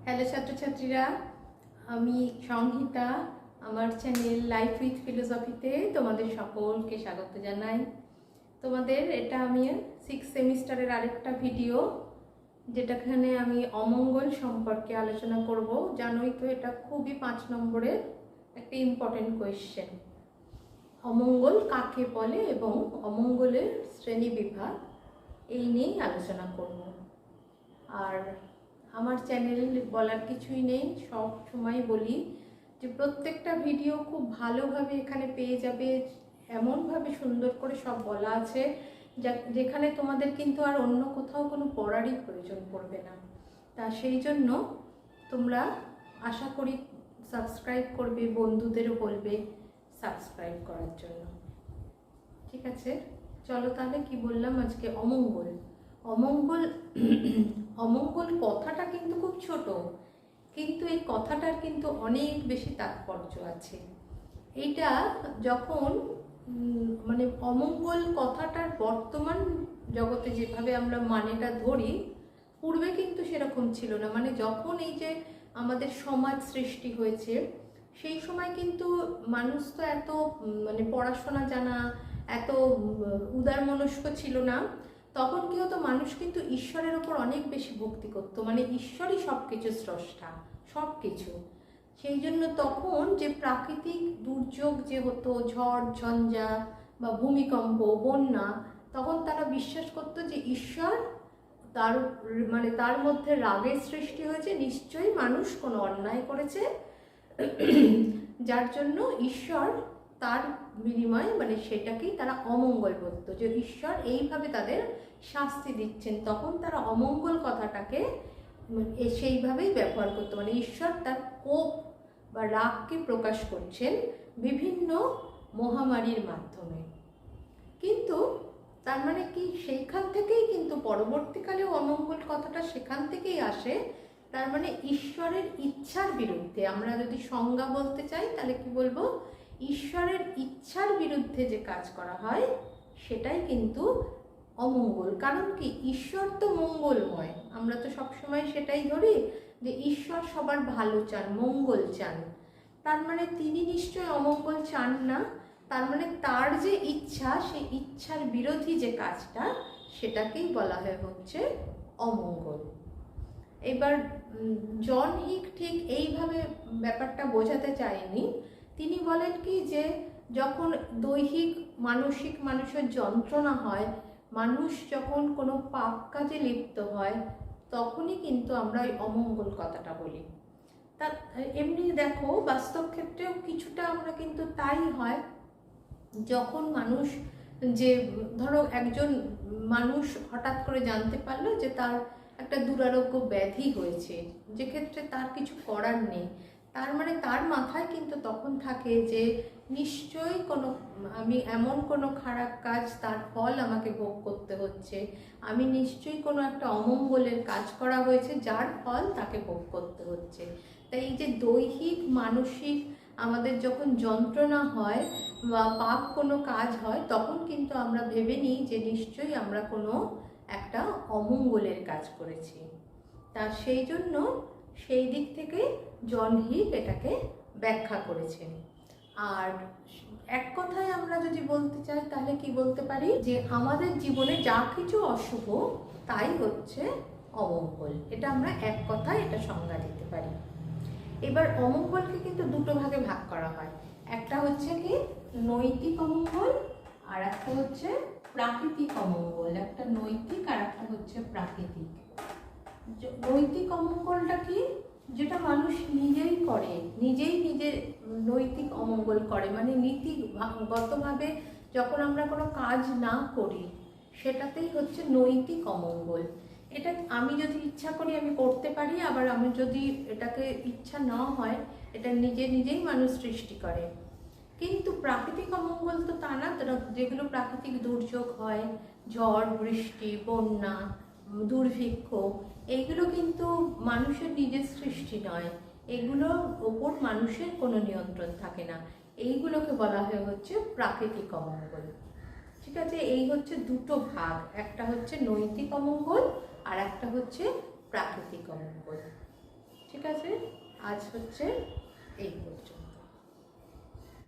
Hello ছাত্রছাত্রীরা, আমি সংহিতা। আমার চ্যানেল লাইফ উইথ ফিলোসফিতে তোমাদের সকলকে স্বাগত জানাই। তোমাদের এটা আমি 6th সেমিস্টারের আরেকটা ভিডিও, যেটাখানে আমি অমঙ্গল সম্পর্কে আলোচনা করব। জানোই তো এটা খুবই 5 নম্বরের একটা ইম্পর্টেন্ট কোয়েশ্চেন। অমঙ্গল কাকে বলে এবং অমঙ্গলের শ্রেণী বিভাগ এই নিয়েই আলোচনা করব। আর আমার চ্যানেল বলার কিছুই নেই, সব সময় বলি যে প্রত্যেকটা ভিডিও খুব ভালোভাবে এখানে পেয়ে যাবে, এমনভাবে সুন্দর করে সব বলা আছে যেখানে তোমাদের কিন্তু আর অন্য কোথাও কোনো পড়ারই প্রয়োজন পড়বে না। তা সেই জন্য তোমরা আশা করি সাবস্ক্রাইব করবে, বন্ধুদেরও বলবে সাবস্ক্রাইব করার জন্য। ঠিক আছে, চলো তাহলে কি বললাম আজকে। অমঙ্গল অমঙ্গল অমঙ্গল কথাটা কিন্তু খুব ছোট, কিন্তু এই কথাটার কিন্তু অনেক বেশি তাৎপর্য আছে। এইটা যখন মানে অমঙ্গল কথাটার বর্তমান জগতে যেভাবে আমরা মানেটা ধরি, পূর্বে কিন্তু সেরকম ছিল না। মানে যখন এই যে আমাদের সমাজ সৃষ্টি হয়েছে, সেই সময় কিন্তু মানুষ তো এত মানে পড়াশোনা জানা, এত উদারমনস্ক ছিল না। তখন কি হতো, মানুষ কিন্তু ঈশ্বরের ওপর অনেক বেশি ভক্তি করতো, মানে ঈশ্বরই সব কিছু স্রষ্টা, সব কিছু। সেই জন্য তখন যে প্রাকৃতিক দুর্যোগ যে হতো, ঝড় ঝঞ্ঝা বা ভূমিকম্প, বন্যা, তখন তারা বিশ্বাস করতো যে ঈশ্বর তার মানে তার মধ্যে রাগের সৃষ্টি হয়েছে, নিশ্চয়ই মানুষ কোনো অন্যায় করেছে, যার জন্য ঈশ্বর তার বিনিময়ে মানে সেটাকেই তারা অমঙ্গল বলতো, যে ঈশ্বর এইভাবে তাদের শাস্তি দিচ্ছেন। তখন তারা অমঙ্গল কথাটাকে সেইভাবেই ব্যবহার করতো, মানে ঈশ্বর তার কোপ বা রাগকে প্রকাশ করছেন বিভিন্ন মহামারীর মাধ্যমে। কিন্তু তার মানে কি, সেইখান থেকেই কিন্তু পরবর্তীকালেও অমঙ্গল কথাটা সেখান থেকেই আসে। তার মানে ঈশ্বরের ইচ্ছার বিরুদ্ধে, আমরা যদি সংজ্ঞা বলতে চাই তাহলে কি বলবো, ঈশ্বরের ইচ্ছার বিরুদ্ধে যে কাজ করা হয় সেটাই কিন্তু অমঙ্গল। কারণ কি, ঈশ্বর তো মঙ্গলময়, আমরা তো সবসময় সেটাই ধরি যে ঈশ্বর সবার ভালো চান, মঙ্গল চান। তার মানে তিনি নিশ্চয় অমঙ্গল চান না। তার মানে তার যে ইচ্ছা, সেই ইচ্ছার বিরোধী যে কাজটা, সেটাকেই বলা হয় হচ্ছে অমঙ্গল। এবার জন হিক ঠিক এইভাবে ব্যাপারটা বোঝাতে চায়নি। তিনি বলেন কি, যে যখন দৈহিক মানসিক মানুষের যন্ত্রণা হয়, মানুষ যখন কোনো পাপ কাজে লিপ্ত হয়, তখনই কিন্তু আমরা ওই অমঙ্গল কথাটা বলি। তা এমনি দেখো, বাস্তব ক্ষেত্রেও কিছুটা আমরা কিন্তু তাই হয়। যখন মানুষ, যে ধরো একজন মানুষ হঠাৎ করে জানতে পারলো যে তার একটা দুরারোগ্য ব্যাধি হয়েছে, যে ক্ষেত্রে তার কিছু করার নেই, তার মানে তার মাথায় কিন্তু তখন থাকে যে নিশ্চয়ই কোনো, আমি এমন কোনো খারাপ কাজ, তার ফল আমাকে ভোগ করতে হচ্ছে, আমি নিশ্চয়ই কোনো একটা অমঙ্গলের কাজ করা হয়েছে যার ফল তাকে ভোগ করতে হচ্ছে। তাই এই যে দৈহিক মানসিক আমাদের যখন যন্ত্রণা হয় বা পাপ কোনো কাজ হয়, তখন কিন্তু আমরা ভেবে নিই যে নিশ্চয়ই আমরা কোনো একটা অমঙ্গলের কাজ করেছি। তা সেই জন্য সেই দিক থেকে জন হিক এটাকে ব্যাখ্যা করেছেন। আর এক কথায় আমরা যদি বলতে চাই তাহলে কি বলতে পারি, যে আমাদের জীবনে যা কিছু অশুভ তাই হচ্ছে অমঙ্গল। এটা আমরা এক কথায় এটা সংজ্ঞা দিতে পারি। এবার অমঙ্গলকে কিন্তু দুটো ভাগে ভাগ করা হয়। একটা হচ্ছে কি নৈতিক অমঙ্গল, আর একটা হচ্ছে প্রাকৃতিক অমঙ্গল। একটা নৈতিক আর একটা হচ্ছে প্রাকৃতিক। নৈতিক অমঙ্গলটা কি, যেটা মানুষ নিজেই করে, নিজেই নিজের নৈতিক অমঙ্গল করে, মানে নীতিগতভাবে যখন আমরা কোনো কাজ না করি, সেটাতেই হচ্ছে নৈতিক অমঙ্গল। এটা আমি যদি ইচ্ছা করি আমি করতে পারি, আবার আমি যদি এটাকে ইচ্ছা না হয়, এটা নিজেই মানুষ সৃষ্টি করে। কিন্তু প্রাকৃতিক অমঙ্গল তো তা না। যেগুলো প্রাকৃতিক দুর্যোগ হয়, ঝড় বৃষ্টি, বন্যা, দুর্ভিক্ষ, এইগুলো কিন্তু মানুষের নিজের সৃষ্টি নয়, এগুলোর ওপর মানুষের কোনো নিয়ন্ত্রণ থাকে না। এইগুলোকে বলা হয় হচ্ছে প্রাকৃতিক অমঙ্গল। ঠিক আছে, এই হচ্ছে দুটো ভাগ, একটা হচ্ছে নৈতিক অমঙ্গল আর একটা হচ্ছে প্রাকৃতিক অমঙ্গল। ঠিক আছে, আজ হচ্ছে এই পর্যন্ত।